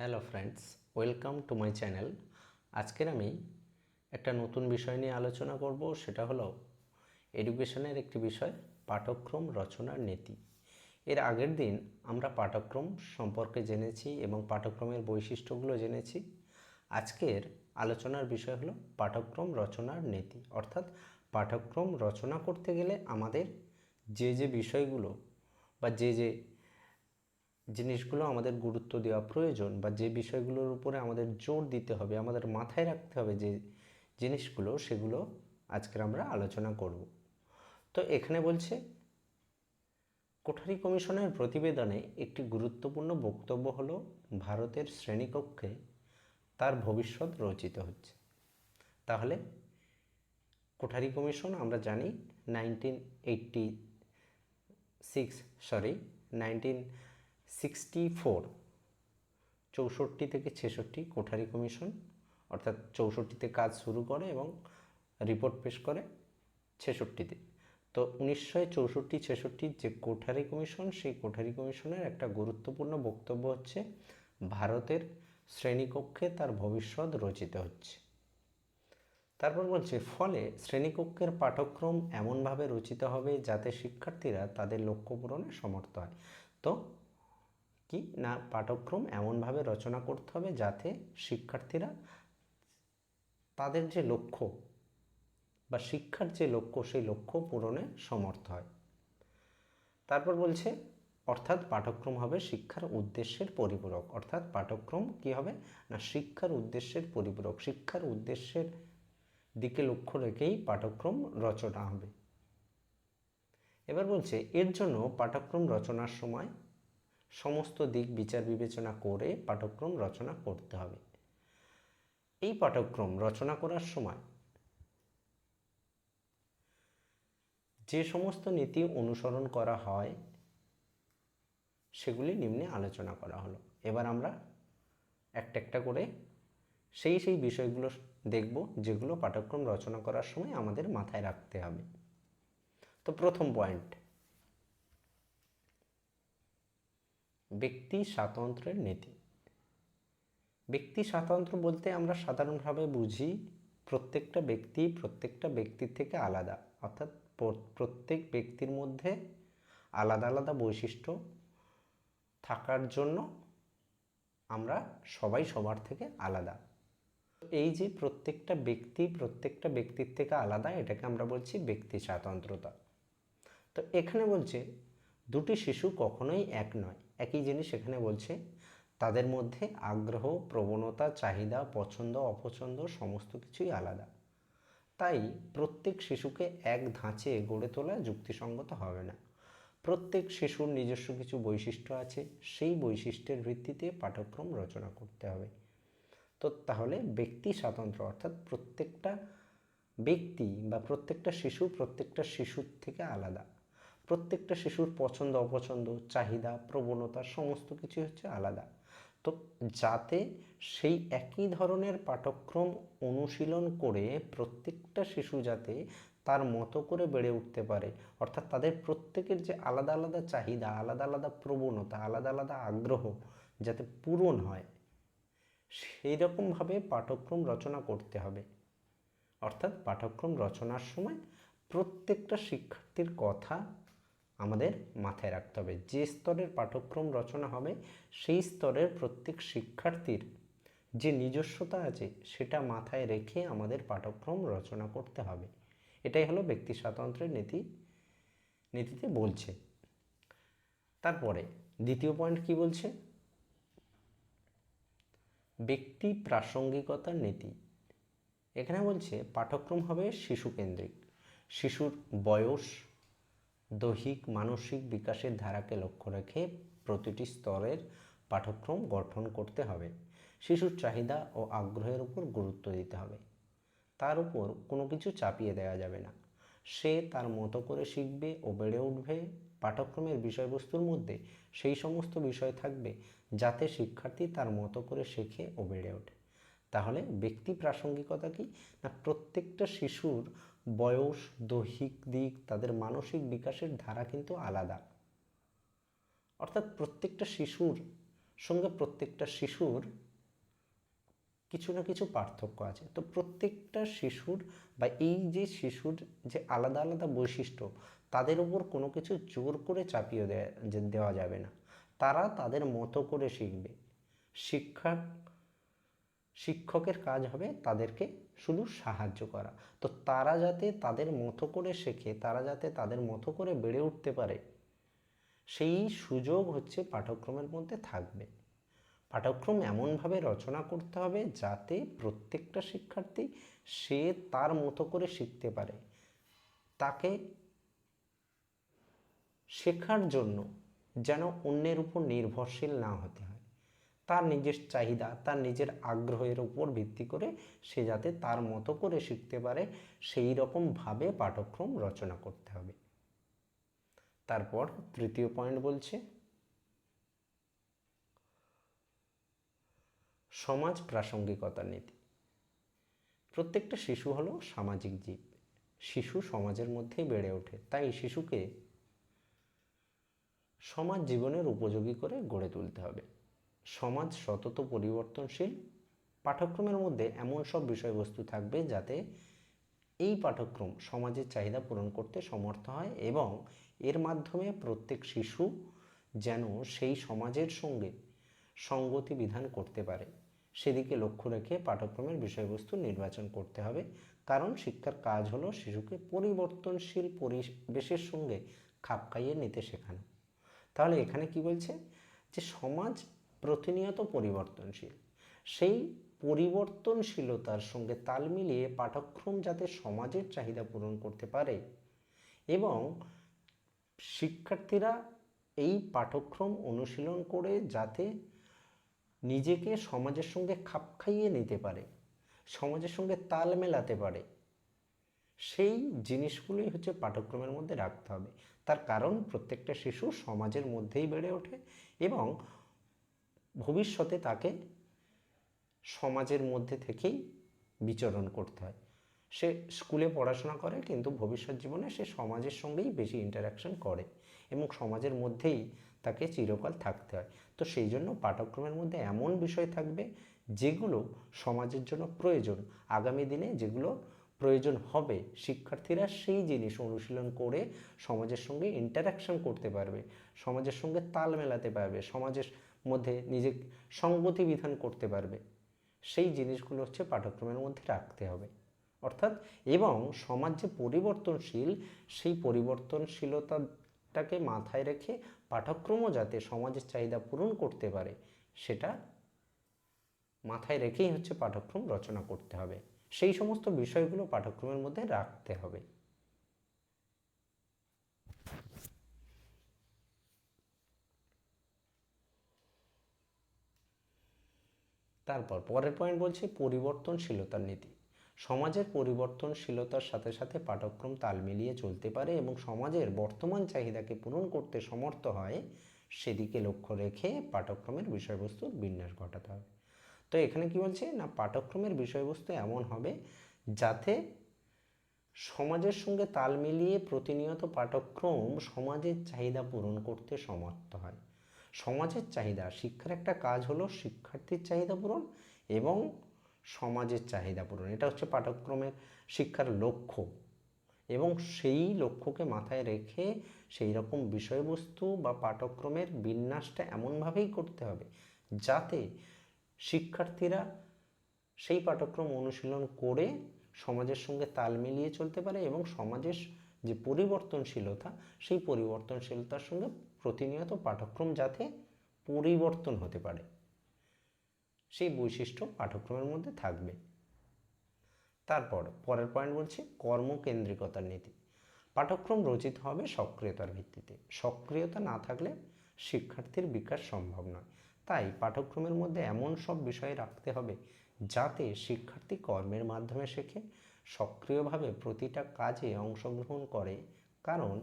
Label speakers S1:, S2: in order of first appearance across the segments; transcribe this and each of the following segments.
S1: Hello friends, welcome to my channel. আজকের আমি একটা নতুন বিষয় নিয়ে আলোচনা করব, সেটা হলো এডুকেশনের একটি বিষয়, পাঠ্যক্রম রচনার নীতি। এর আগের দিন আমরা পাঠ্যক্রম সম্পর্কে জেনেছি এবং পাঠ্যক্রমের বৈশিষ্ট্যগুলো জেনেছি। আজকের আলোচনার বিষয় হলো পাঠ্যক্রম রচনার নীতি, অর্থাৎ পাঠ্যক্রম রচনা করতে গেলে আমাদের যে বিষয়গুলো বা যে জিনিসগুলো আমাদের গুরুত্ব দেওয়া প্রয়োজন বা যে বিষয়গুলোর উপরে আমাদের জোর দিতে হবে, আমাদের মাথায় রাখতে হবে যে জিনিসগুলো, সেগুলো আজকের আমরা আলোচনা করব। তো এখানে বলছে, কোঠারি কমিশনের প্রতিবেদনে একটি গুরুত্বপূর্ণ বক্তব্য হলো ভারতের শ্রেণীকক্ষে তার ভবিষ্যৎ রচিত হচ্ছে। তাহলে কোঠারি কমিশন আমরা জানি 1964 64 থেকে 66 কোঠারি কমিশন, অর্থাৎ 64-তে কাজ শুরু করে এবং রিপোর্ট পেশ করে 66-তে। তো 1964-66 যে কোঠারি কমিশন, সেই কোঠারি কমিশনের একটা গুরুত্বপূর্ণ বক্তব্য হচ্ছে ভারতের শ্রেণীকক্ষে তার ভবিষ্যৎ রচিত হচ্ছে। তারপর বলছে, ফলে শ্রেণীকক্ষের পাঠ্যক্রম এমনভাবে রচিত হবে যাতে শিক্ষার্থীরা তাদের লক্ষ্য পূরণে সমর্থ হয়। তো কি না, পাঠ্যক্রম এমনভাবে রচনা করতে হবে যাতে শিক্ষার্থীরা তাদের যে লক্ষ্য বা শিক্ষার যে লক্ষ্য, সেই লক্ষ্য পূরণে সমর্থ হয়। তারপর বলছে, অর্থাৎ পাঠ্যক্রম হবে শিক্ষার উদ্দেশ্যের পরিপূরক। অর্থাৎ পাঠ্যক্রম কি হবে না, শিক্ষার উদ্দেশ্যের পরিপূরক, শিক্ষার উদ্দেশ্যের দিকে লক্ষ্য রেখেই পাঠ্যক্রম রচনা হবে। এবার বলছে, এর জন্য পাঠ্যক্রম রচনার সময় সমস্ত দিক বিচার বিবেচনা করে পাঠ্যক্রম রচনা করতে হবে। এই পাঠ্যক্রম রচনা করার সময় যে সমস্ত নীতি অনুসরণ করা হয় সেগুলি নিম্নে আলোচনা করা হলো। এবার আমরা একটা একটা করে সেই বিষয়গুলো দেখব যেগুলো পাঠ্যক্রম রচনা করার সময় আমাদের মাথায় রাখতে হবে। তো প্রথম পয়েন্ট, ব্যক্তি স্বাতন্ত্র্যের নীতি। ব্যক্তি স্বাতন্ত্র্য বলতে আমরা সাধারণভাবে বুঝি প্রত্যেকটা ব্যক্তির থেকে আলাদা, অর্থাৎ প্রত্যেক ব্যক্তির মধ্যে আলাদা আলাদা বৈশিষ্ট্য থাকার জন্য আমরা সবাই সবার থেকে আলাদা। এই যে প্রত্যেকটা ব্যক্তির থেকে আলাদা, এটাকে আমরা বলছি ব্যক্তি স্বাতন্ত্র্যতা। তো এখানে বলছে, দুটি শিশু কখনোই এক নয়। একই জিনিস এখানে বলছে, তাদের মধ্যে আগ্রহ, প্রবণতা, চাহিদা, পছন্দ অপছন্দ সমস্ত কিছুই আলাদা। তাই প্রত্যেক শিশুকে এক ধাঁচে গড়ে তোলা যুক্তিসঙ্গত হবে না। প্রত্যেক শিশুর নিজস্ব কিছু বৈশিষ্ট্য আছে, সেই বৈশিষ্ট্যের ভিত্তিতে পাঠ্যক্রম রচনা করতে হবে। তো তাহলে ব্যক্তি স্বাতন্ত্র্য অর্থাৎ প্রত্যেকটা ব্যক্তি বা প্রত্যেকটা শিশুর থেকে আলাদা। প্রত্যেকটা শিশুর পছন্দ অপছন্দ, চাহিদা, প্রবণতা সমস্ত কিছু হচ্ছে আলাদা। তো যাতে সেই একই ধরনের পাঠ্যক্রম অনুশীলন করে প্রত্যেকটা শিশু যাতে তার মতো করে বেড়ে উঠতে পারে, অর্থাৎ তাদের প্রত্যেকের যে আলাদা আলাদা চাহিদা, আলাদা আলাদা প্রবণতা, আলাদা আলাদা আগ্রহ যাতে পূরণ হয়, সেই রকমভাবে পাঠ্যক্রম রচনা করতে হবে। অর্থাৎ পাঠ্যক্রম রচনার সময় প্রত্যেকটা শিক্ষার্থীর কথা আমাদের মাথায় রাখতে হবে। যে স্তরের পাঠ্যক্রম রচনা হবে, সেই স্তরের প্রত্যেক শিক্ষার্থীর যে নিজস্বতা আছে সেটা মাথায় রেখে আমাদের পাঠ্যক্রম রচনা করতে হবে। এটাই হলো ব্যক্তি স্বাতন্ত্র্যের নীতিতে বলছে। তারপরে দ্বিতীয় পয়েন্ট কি বলছে, ব্যক্তি প্রাসঙ্গিকতার নীতি। এখানে বলছে, পাঠ্যক্রম হবে শিশুকেন্দ্রিক। শিশুর বয়স, দৈহিক মানসিক বিকাশের ধারাকে লক্ষ্য রেখে প্রতিটি স্তরের পাঠ্যক্রম গঠন করতে হবে। শিশুর চাহিদা ও আগ্রহের উপর গুরুত্ব দিতে হবে, তার উপর কোনো কিছু চাপিয়ে দেওয়া যাবে না। সে তার মতো করে শিখবে ও বেড়ে উঠবে। পাঠ্যক্রমের বিষয়বস্তুর মধ্যে সেই সমস্ত বিষয় থাকবে যাতে শিক্ষার্থী তার মতো করে শেখে ও বেড়ে ওঠে। তাহলে ব্যক্তি প্রাসঙ্গিকতা কি না, প্রত্যেকটা শিশুর বয়স, দৈহিক দিক, তাদের মানসিক বিকাশের ধারা কিন্তু আলাদা। অর্থাৎ প্রত্যেকটা শিশুর সঙ্গে প্রত্যেকটা শিশুর কিছু না কিছু পার্থক্য আছে। তো প্রত্যেকটা শিশুর বা এই যে শিশুর যে আলাদা আলাদা বৈশিষ্ট্য, তাদের উপর কোনো কিছু জোর করে চাপিয়ে দেওয়া যাবে না। তারা তাদের মতো করে শিখবে। শিক্ষকের কাজ হবে তাদেরকে শুধু সাহায্য করা। তো তারা যাতে তাদের মতো করে শেখে, তারা যাতে তাদের মতো করে বেড়ে উঠতে পারে, সেই সুযোগ হচ্ছে পাঠ্যক্রমের মধ্যে থাকবে। পাঠ্যক্রম এমনভাবে রচনা করতে হবে যাতে প্রত্যেকটা শিক্ষার্থী সে তার মতো করে শিখতে পারে। তাকে শেখার জন্য যেন অন্যের উপর নির্ভরশীল না হতে হয়। তার নিজের চাহিদা, তার নিজের আগ্রহের উপর ভিত্তি করে সে যাতে তার মতো করে শিখতে পারে, সেই রকমভাবে পাঠ্যক্রম রচনা করতে হবে। তারপর তৃতীয় পয়েন্ট বলছে সমাজ প্রাসঙ্গিকতার নীতি। প্রত্যেকটা শিশু হলো সামাজিক জীব। শিশু সমাজের মধ্যেই বেড়ে ওঠে, তাই শিশুকে সমাজ জীবনের উপযোগী করে গড়ে তুলতে হবে। সমাজ সতত পরিবর্তনশীল। পাঠ্যক্রমের মধ্যে এমন সব বিষয়বস্তু থাকবে যাতে এই পাঠ্যক্রম সমাজের চাহিদা পূরণ করতে সমর্থ হয় এবং এর মাধ্যমে প্রত্যেক শিশু যেন সেই সমাজের সঙ্গে সঙ্গতি বিধান করতে পারে, সেদিকে লক্ষ্য রেখে পাঠ্যক্রমের বিষয়বস্তু নির্বাচন করতে হবে। কারণ শিক্ষার কাজ হলো শিশুকে পরিবর্তনশীল পরিবেশের সঙ্গে খাপ খাইয়ে নিতে শেখানো। তাহলে এখানে কি বলছে যে সমাজ প্রতিনিয়ত পরিবর্তনশীল, সেই পরিবর্তনশীলতার সঙ্গে তাল মিলিয়ে পাঠ্যক্রম যাতে সমাজের চাহিদা পূরণ করতে পারে এবং শিক্ষার্থীরা এই পাঠ্যক্রম অনুশীলন করে যাতে নিজেকে সমাজের সঙ্গে খাপ খাইয়ে নিতে পারে, সমাজের সঙ্গে তাল মেলাতে পারে, সেই জিনিসগুলোই হচ্ছে পাঠ্যক্রমের মধ্যে রাখতে হবে। তার কারণ প্রত্যেকটা শিশু সমাজের মধ্যেই বেড়ে ওঠে এবং ভবিষ্যতে তাকে সমাজের মধ্যে থেকেই বিচরণ করতে হয়। সে স্কুলে পড়াশোনা করে কিন্তু ভবিষ্যৎ জীবনে সে সমাজের সঙ্গেই বেশি ইন্টারাকশন করে এবং সমাজের মধ্যেই তাকে চিরকাল থাকতে হয়। তো সেই জন্য পাঠ্যক্রমের মধ্যে এমন বিষয় থাকবে যেগুলো সমাজের জন্য প্রয়োজন, আগামী দিনে যেগুলো প্রয়োজন হবে, শিক্ষার্থীরা সেই জিনিস অনুশীলন করে সমাজের সঙ্গে ইন্টারাকশন করতে পারবে, সমাজের সঙ্গে তাল মেলাতে পারবে, সমাজের মধ্যে নিজে সঙ্গতি বিধান করতে পারবে। সেই জিনিসগুলো হচ্ছে পাঠ্যক্রমের মধ্যে রাখতে হবে। অর্থাৎ এবং সমাজ যে পরিবর্তনশীল, সেই পরিবর্তনশীলতাটাকে মাথায় রেখে পাঠ্যক্রমও যাতে সমাজের চাহিদা পূরণ করতে পারে, সেটা মাথায় রেখেই হচ্ছে পাঠ্যক্রম রচনা করতে হবে। সেই সমস্ত বিষয়গুলো পাঠ্যক্রমের মধ্যে রাখতে হবে। তারপর পরের পয়েন্ট বলছে পরিবর্তনশীলতার নীতি। সমাজের পরিবর্তনশীলতার সাথে সাথে পাঠ্যক্রম তাল মিলিয়ে চলতে পারে এবং সমাজের বর্তমান চাহিদাকে পূরণ করতে সমর্থ হয়, সেদিকে লক্ষ্য রেখে পাঠ্যক্রমের বিষয়বস্তুর বিন্যাস ঘটাতে হবে। তো এখানে কি বলছে না, পাঠ্যক্রমের বিষয়বস্তু এমন হবে যাতে সমাজের সঙ্গে তাল মিলিয়ে প্রতিনিয়ত পাঠ্যক্রম সমাজের চাহিদা পূরণ করতে সমর্থ হয়। সমাজের চাহিদা, শিক্ষার একটা কাজ হলো শিক্ষার্থীর চাহিদা পূরণ এবং সমাজের চাহিদা পূরণ, এটা হচ্ছে পাঠ্যক্রমের শিক্ষার লক্ষ্য। এবং সেই লক্ষ্যকে মাথায় রেখে সেই রকম বিষয়বস্তু বা পাঠ্যক্রমের বিন্যাসটা এমনভাবেই করতে হবে যাতে শিক্ষার্থীরা সেই পাঠ্যক্রম অনুশীলন করে সমাজের সঙ্গে তাল মিলিয়ে চলতে পারে এবং সমাজের যে পরিবর্তনশীলতা, সেই পরিবর্তনশীলতার সঙ্গে প্রতিনিয়ত পাঠ্যক্রম যাতে পরিবর্তন হতে পারে, সেই বৈশিষ্ট্য পাঠ্যক্রমের মধ্যে থাকবে। তারপর পরের পয়েন্ট বলছি কর্মকেন্দ্রিকতার নীতি। পাঠ্যক্রম রচিত হবে সক্রিয়তার ভিত্তিতে। সক্রিয়তা না থাকলে শিক্ষার্থীর বিকাশ সম্ভব নয়। তাই পাঠ্যক্রমের মধ্যে এমন সব বিষয় রাখতে হবে যাতে শিক্ষার্থী কর্মের মাধ্যমে শেখে, সক্রিয়ভাবে প্রতিটা কাজে অংশগ্রহণ করে। কারণ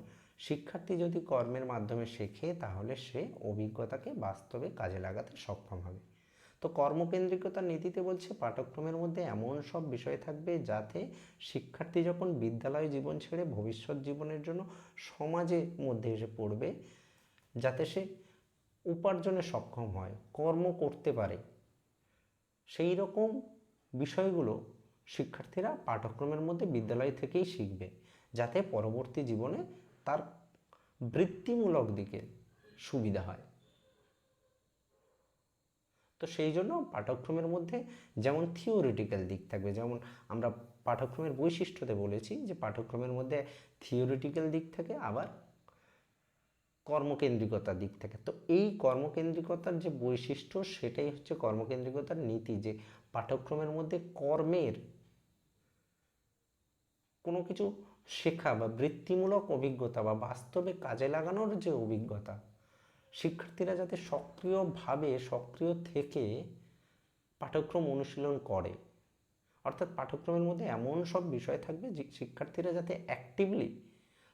S1: শিক্ষার্থী যদি কর্মের মাধ্যমে শেখে তাহলে সে অভিজ্ঞতাকে বাস্তবে কাজে লাগাতে সক্ষম হবে। তো কর্মকেন্দ্রিকতার নীতিতে বলছে পাঠ্যক্রমের মধ্যে এমন সব বিষয় থাকবে যাতে শিক্ষার্থী যখন বিদ্যালয় জীবন ছেড়ে ভবিষ্যৎ জীবনের জন্য সমাজের মধ্যে এসে পড়বে, যাতে সে উপার্জনে সক্ষম হয়, কর্ম করতে পারে, সেই রকম বিষয়গুলো শিক্ষার্থীরা পাঠ্যক্রমের মধ্যে বিদ্যালয় থেকেই শিখবে, যাতে পরবর্তী জীবনে তার বৃত্তিমূলক দিকে সুবিধা হয়। তো সেই জন্য পাঠ্যক্রমের মধ্যে যেমন থিওরিটিক্যাল দিক থাকবে, যেমন আমরা পাঠ্যক্রমের বৈশিষ্ট্যতে বলেছি যে পাঠ্যক্রমের মধ্যে থিওরিটিক্যাল দিক থাকে, আবার কর্মকেন্দ্রিকতার দিক থাকে। তো এই কর্মকেন্দ্রিকতার যে বৈশিষ্ট্য, সেটাই হচ্ছে কর্মকেন্দ্রিকতার নীতি, যে পাঠ্যক্রমের মধ্যে কর্মের কোনো কিছু শেখা বা বৃত্তিমূলক অভিজ্ঞতা বা বাস্তবে কাজে লাগানোর যে অভিজ্ঞতা, শিক্ষার্থীরা যাতে সক্রিয় থেকে পাঠ্যক্রম অনুশীলন করে। অর্থাৎ পাঠ্যক্রমের মধ্যে এমন সব বিষয় থাকবে যে শিক্ষার্থীরা যাতে অ্যাক্টিভলি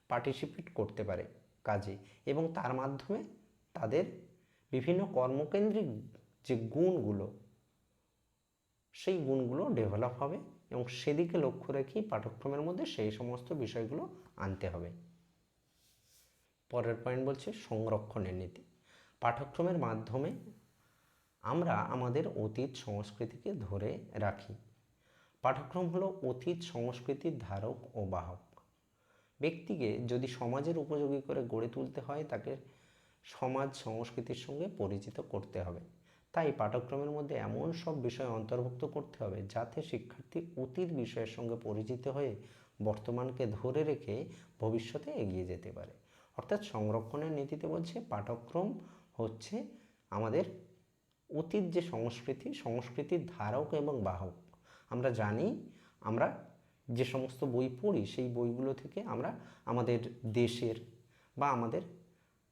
S1: পার্টিসিপেট করতে পারে কাজে, এবং তার মাধ্যমে তাদের বিভিন্ন কর্মকেন্দ্রিক যে গুণগুলো, সেই গুণগুলো ডেভেলপ হবে, এবং সেদিকে লক্ষ্য রেখেই পাঠ্যক্রমের মধ্যে সেই সমস্ত বিষয়গুলো আনতে হবে। পরের পয়েন্ট বলছে সংরক্ষণের নীতি। পাঠ্যক্রমের মাধ্যমে আমরা আমাদের অতীত সংস্কৃতিকে ধরে রাখি। পাঠ্যক্রম হলো অতীত সংস্কৃতির ধারক ও বাহক। ব্যক্তিকে যদি সমাজের উপযোগী করে গড়ে তুলতে হয়, তাকে সমাজ সংস্কৃতির সঙ্গে পরিচিত করতে হবে। তাই পাঠ্যক্রমের মধ্যে এমন সব বিষয় অন্তর্ভুক্ত করতে হবে যাতে শিক্ষার্থী অতীত বিষয়ের সঙ্গে পরিচিত হয়ে বর্তমানকে ধরে রেখে ভবিষ্যতে এগিয়ে যেতে পারে। অর্থাৎ সংরক্ষণের নীতিতে বলছে পাঠ্যক্রম হচ্ছে আমাদের অতীত যে সংস্কৃতির ধারক এবং বাহক। আমরা জানি, আমরা যে সমস্ত বই পড়ি সেই বইগুলো থেকে আমরা আমাদের দেশের বা আমাদের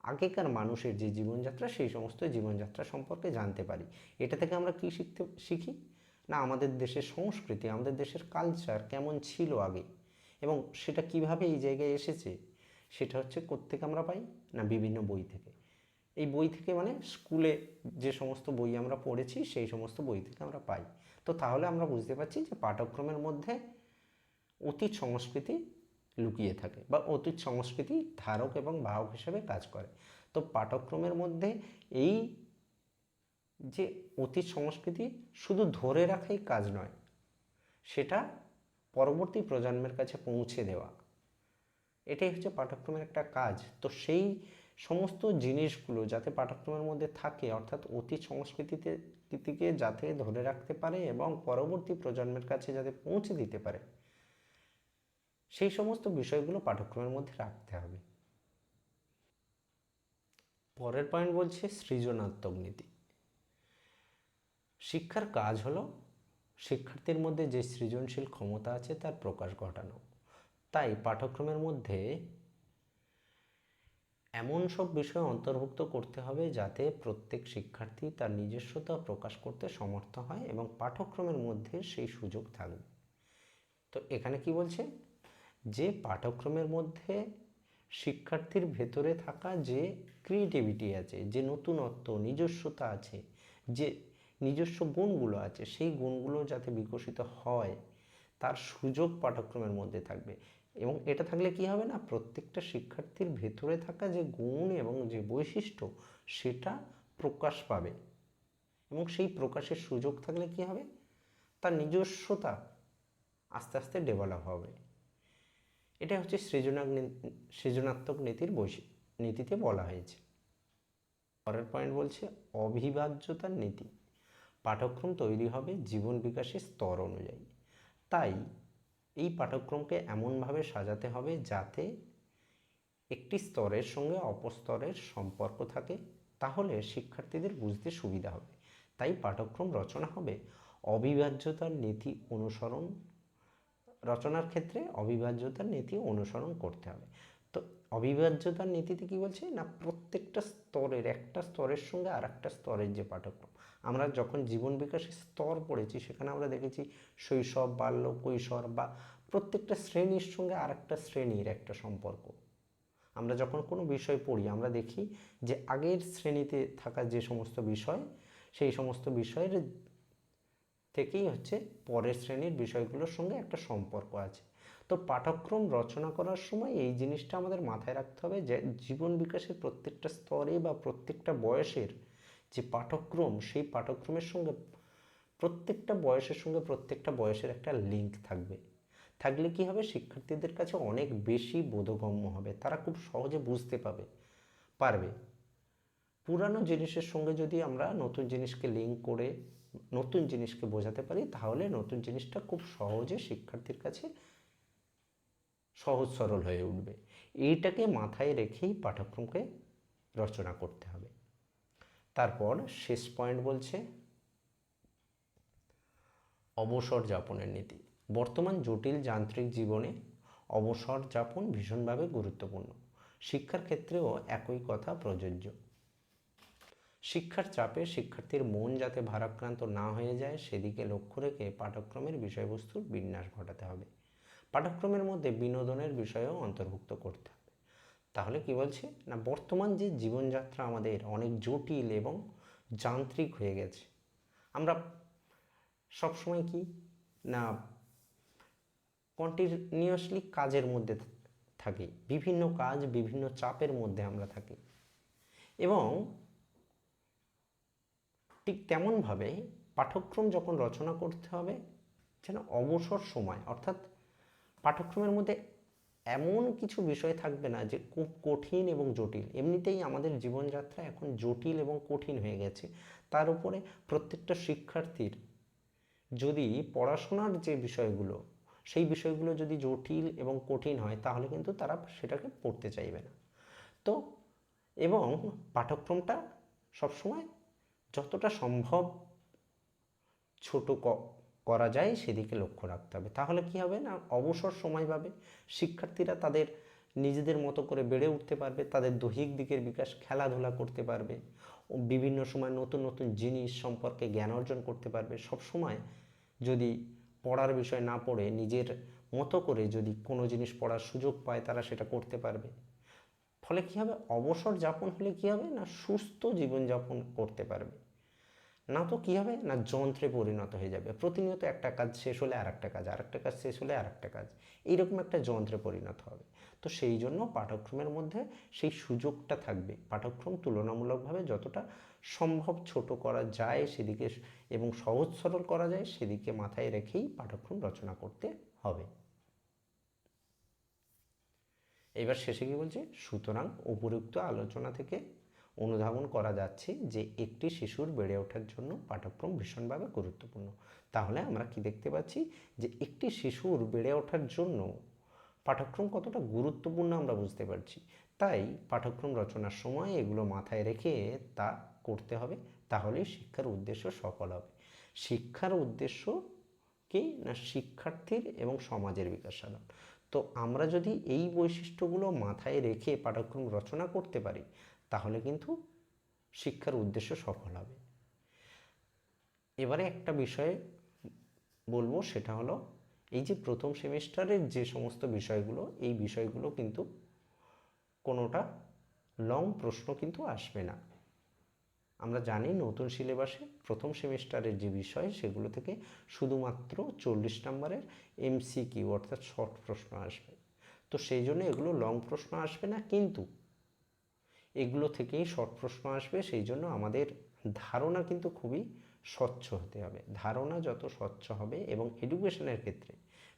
S1: আগেকার মানুষের যে জীবনযাত্রা, সেই সমস্ত জীবনযাত্রা সম্পর্কে জানতে পারি। এটা থেকে আমরা কী শিখি না, আমাদের দেশের সংস্কৃতি, আমাদের দেশের কালচার কেমন ছিল আগে, এবং সেটা কিভাবে এই জায়গায় এসেছে, সেটা হচ্ছে কোত্থেকে আমরা পাই না, বিভিন্ন বই থেকে। এই বই থেকে মানে স্কুলে যে সমস্ত বই আমরা পড়েছি সেই সমস্ত বই থেকে আমরা পাই। তো তাহলে আমরা বুঝতে পারছি যে পাঠ্যক্রমের মধ্যে অতীত সংস্কৃতি লুকিয়ে থাকে বা অতীত সংস্কৃতি ধারক এবং বাহক হিসেবে কাজ করে। তো পাঠ্যক্রমের মধ্যে এই যে অতীত সংস্কৃতি শুধু ধরে রাখাই কাজ নয়, সেটা পরবর্তী প্রজন্মের কাছে পৌঁছে দেওয়া, এটাই হচ্ছে পাঠ্যক্রমের একটা কাজ। তো সেই সমস্ত জিনিসগুলো যাতে পাঠ্যক্রমের মধ্যে থাকে, অর্থাৎ অতীত সংস্কৃতিকে যাতে ধরে রাখতে পারে এবং পরবর্তী প্রজন্মের কাছে যাতে পৌঁছে দিতে পারে, সেই সমস্ত বিষয়গুলো পাঠ্যক্রমের মধ্যে রাখতে হবে। পরের পয়েন্ট বলছে সৃজনাত্মক নীতি। শিক্ষার কাজ হলো শিক্ষার্থীর মধ্যে যে সৃজনশীল ক্ষমতা আছে তার প্রকাশ ঘটানো। তাই পাঠ্যক্রমের মধ্যে এমন সব বিষয় অন্তর্ভুক্ত করতে হবে যাতে প্রত্যেক শিক্ষার্থী তার নিজস্বতা প্রকাশ করতে সমর্থ হয় এবং পাঠ্যক্রমের মধ্যে সেই সুযোগ থাকবে। তো এখানে কি বলছে, যে পাঠ্যক্রমের মধ্যে শিক্ষার্থীর ভেতরে থাকা যে ক্রিয়েটিভিটি আছে, যে নতুনত্ব, নিজস্বতা আছে, যে নিজস্ব গুণগুলো আছে, সেই গুণগুলো যাতে বিকশিত হয় তার সুযোগ পাঠ্যক্রমের মধ্যে থাকবে। এবং এটা থাকলে কি হবে না, প্রত্যেকটা শিক্ষার্থীর ভেতরে থাকা যে গুণ এবং যে বৈশিষ্ট্য সেটা প্রকাশ পাবে, এবং সেই প্রকাশের সুযোগ থাকলে কি হবে, তার নিজস্বতা আস্তে আস্তে ডেভেলপ হবে। এটা হচ্ছে সৃজনাত্মক নীতিতে বলা হয়েছে। পরের পয়েন্ট বলছে অভিবাজ্যতার নীতি। পাঠ্যক্রম তৈরি হবে জীবন বিকাশের স্তর অনুযায়ী। তাই এই পাঠ্যক্রমকে এমনভাবে সাজাতে হবে যাতে একটি স্তরের সঙ্গে অপর স্তরের সম্পর্ক থাকে, তাহলে শিক্ষার্থীদের বুঝতে সুবিধা হবে। তাই পাঠ্যক্রম রচনা হবে রচনার ক্ষেত্রে অবিভাজ্যতার নীতি অনুসরণ করতে হবে। তো অবিভাজ্যতার নীতিতে কি বলছে না, প্রত্যেকটা স্তরের, একটা স্তরের সঙ্গে আর একটা স্তরের যে পাঠ্যক্রম, আমরা যখন জীবন বিকাশের স্তর পড়েছি সেখানে আমরা দেখেছি শৈশব, বাল্য, কৈশোর বা প্রত্যেকটা শ্রেণীর সঙ্গে আর একটা শ্রেণীর একটা সম্পর্ক। আমরা যখন কোনো বিষয় পড়ি আমরা দেখি যে আগের শ্রেণীতে থাকা যে সমস্ত বিষয়, সেই সমস্ত বিষয়ের থেকেই হচ্ছে পরের শ্রেণীর বিষয়গুলোর সঙ্গে একটা সম্পর্ক আছে। তো পাঠ্যক্রম রচনা করার সময় এই জিনিসটা আমাদের মাথায় রাখতে হবে যে জীবন বিকাশের প্রত্যেকটা স্তরে বা প্রত্যেকটা বয়সের যে পাঠ্যক্রম, সেই পাঠ্যক্রমের সঙ্গে প্রত্যেকটা বয়সের সঙ্গে প্রত্যেকটা বয়সের একটা লিঙ্ক থাকবে। থাকলে কি হবে, শিক্ষার্থীদের কাছে অনেক বেশি বোধগম্য হবে, তারা খুব সহজে বুঝতে পারবে। পুরানো জিনিসের সঙ্গে যদি আমরা নতুন জিনিসকে লিঙ্ক করে নতুন জিনিসকে বোঝাতে পারি, তাহলে নতুন জিনিসটা খুব সহজে শিক্ষার্থীর কাছে সহজ সরল হয়ে উঠবে। এইটাকে মাথায় রেখেই পাঠ্যক্রমকে রচনা করতে হবে। তারপর শেষ পয়েন্ট বলছে অবসর যাপনের নীতি। বর্তমান জটিল যান্ত্রিক জীবনে অবসর যাপন ভীষণভাবে গুরুত্বপূর্ণ। শিক্ষার ক্ষেত্রেও একই কথা প্রযোজ্য। শিক্ষার চাপে শিক্ষার্থীর মন যাতে ভারাক্রান্ত না হয়ে যায়, সেদিকে লক্ষ্য রেখে পাঠ্যক্রমের বিষয়বস্তুর বিন্যাস ঘটাতে হবে। পাঠ্যক্রমের মধ্যে বিনোদনের বিষয়ও অন্তর্ভুক্ত করতে হবে। তাহলে কি বলছে না, বর্তমান যে জীবনযাত্রা আমাদের অনেক জটিল এবং যান্ত্রিক হয়ে গেছে। আমরা সবসময় কি না কন্টিনিউয়াসলি কাজের মধ্যে থাকি, বিভিন্ন কাজ বিভিন্ন চাপের মধ্যে আমরা থাকি, এবং ঠিক তেমনভাবে পাঠ্যক্রম যখন রচনা করতে হবে যেন অবসর সময়, অর্থাৎ পাঠ্যক্রমের মধ্যে এমন কিছু বিষয় থাকবে না যে খুব কঠিন এবং জটিল। এমনিতেই আমাদের জীবনযাত্রা এখন জটিল এবং কঠিন হয়ে গেছে, তার উপরে প্রত্যেকটা শিক্ষার্থীর যদি পড়াশোনার যে বিষয়গুলো, সেই বিষয়গুলো যদি জটিল এবং কঠিন হয়, তাহলে কিন্তু তারা সেটাকে পড়তে চাইবে না। তো এবং পাঠ্যক্রমটা সবসময় যতটা সম্ভব ছোট করা যায় সেদিকে লক্ষ্য রাখতে হবে। তাহলে কি হবে না, অবসর সময় পাবে শিক্ষার্থীরা, তাদের নিজেদের মতো করে বেড়ে উঠতে পারবে, তাদের দৈহিক দিকের বিকাশ, খেলাধুলা করতে পারবে, বিভিন্ন সময় নতুন নতুন জিনিস সম্পর্কে জ্ঞান অর্জন করতে পারবে। সব সময় যদি পড়ার বিষয় না পড়ে নিজের মতো করে যদি কোনো জিনিস পড়ার সুযোগ পায়, তারা সেটা করতে পারবে। ফলে কী হবে, অবসর যাপন হলে কী হবে না, সুস্থ জীবনযাপন করতে পারবে। না তো কী হবে না, যন্ত্রে পরিণত হয়ে যাবে। প্রতিনিয়ত একটা কাজ শেষ হলে আর একটা কাজ, আর একটা কাজ শেষ হলে আর একটা কাজ, এইরকম একটা যন্ত্রে পরিণত হবে। তো সেই জন্য পাঠ্যক্রমের মধ্যে সেই সুযোগটা থাকবে। পাঠ্যক্রম তুলনামূলকভাবে যতটা সম্ভব ছোট করা যায় সেদিকে এবং সহজ সরল করা যায় সেদিকে মাথায় রেখেই পাঠ্যক্রম রচনা করতে হবে। এবার শেষে কি বলছে, সুতরাং উপরোক্ত আলোচনা থেকে অনুধাবন করা যাচ্ছে যে একটি শিশুর বেড়ে ওঠার জন্য পাঠ্যক্রম ভীষণভাবে গুরুত্বপূর্ণ। তাহলে আমরা কি দেখতে পাচ্ছি যে একটি শিশুর বেড়ে ওঠার জন্য পাঠ্যক্রম কতটা গুরুত্বপূর্ণ আমরা বুঝতে পারছি। তাই পাঠ্যক্রম রচনার সময় এগুলো মাথায় রেখে তা করতে হবে, তাহলেই শিক্ষার উদ্দেশ্য সফল হবে। শিক্ষার উদ্দেশ্য কি না, শিক্ষার্থীর এবং সমাজের বিকাশ সাধন। তো আমরা যদি এই বৈশিষ্ট্যগুলো মাথায় রেখে পাঠ্যক্রম রচনা করতে পারি, তাহলে কিন্তু শিক্ষার উদ্দেশ্য সফল হবে। এবারে একটা বিষয় বলবো, সেটা হলো এই যে প্রথম সেমিস্টারের যে সমস্ত বিষয়গুলো, এই বিষয়গুলো কিন্তু কোনোটা লং প্রশ্ন কিন্তু আসবে না। আমরা জানি নতুন সিলেবাসে প্রথম সেমিস্টারের যে বিষয়, সেগুলো থেকে শুধুমাত্র 40 নম্বরের MCQ অর্থাৎ শর্ট প্রশ্ন আসবে। তো সেই জন্য এগুলো লং প্রশ্ন আসবে না, কিন্তু এগুলো থেকেই শর্ট প্রশ্ন আসবে। সেই জন্য আমাদের ধারণা কিন্তু খুবই স্বচ্ছ হতে হবে। ধারণা যত স্বচ্ছ হবে, এবং এডুকেশনের ক্ষেত্রে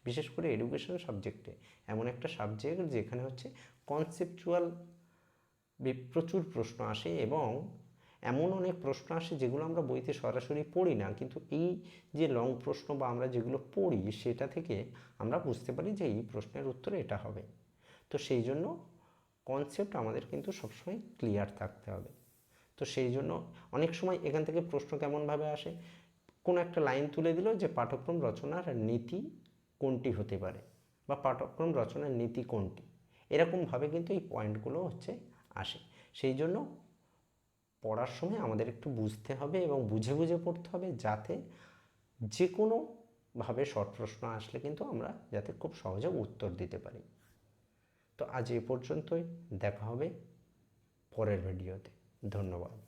S1: বিশেষ করে এডুকেশন সাবজেক্টে এমন একটা সাবজেক্ট যেখানে হচ্ছে কনসেপচুয়াল প্রচুর প্রশ্ন আসে, এবং এমন অনেক প্রশ্ন আসে যেগুলো আমরা বইতে সরাসরি পড়ি না, কিন্তু এই যে লং প্রশ্ন বা আমরা যেগুলো পড়ি সেটা থেকে আমরা বুঝতে পারি যে এই প্রশ্নের উত্তর এটা হবে। তো সেই জন্য কনসেপ্ট আমাদের কিন্তু সবসময় ক্লিয়ার থাকতে হবে। তো সেই জন্য অনেক সময় এখান থেকে প্রশ্ন কেমনভাবে আসে, কোনো একটা লাইন তুলে দিল যে পাঠ্যক্রম রচনার নীতি কোনটি হতে পারে, বা পাঠ্যক্রম রচনার নীতি কোনটি, এরকমভাবে কিন্তু এই পয়েন্টগুলো হচ্ছে আসে। সেই জন্য পড়ার সময় আমাদের একটু বুঝতে হবে এবং বুঝে বুঝে পড়তে হবে, যাতে যে কোনোভাবে শর্ট প্রশ্ন আসলে কিন্তু আমরা যাতে খুব সহজে উত্তর দিতে পারি। তো আজ এ পর্যন্তই, দেখা হবে পরের ভিডিওতে। ধন্যবাদ।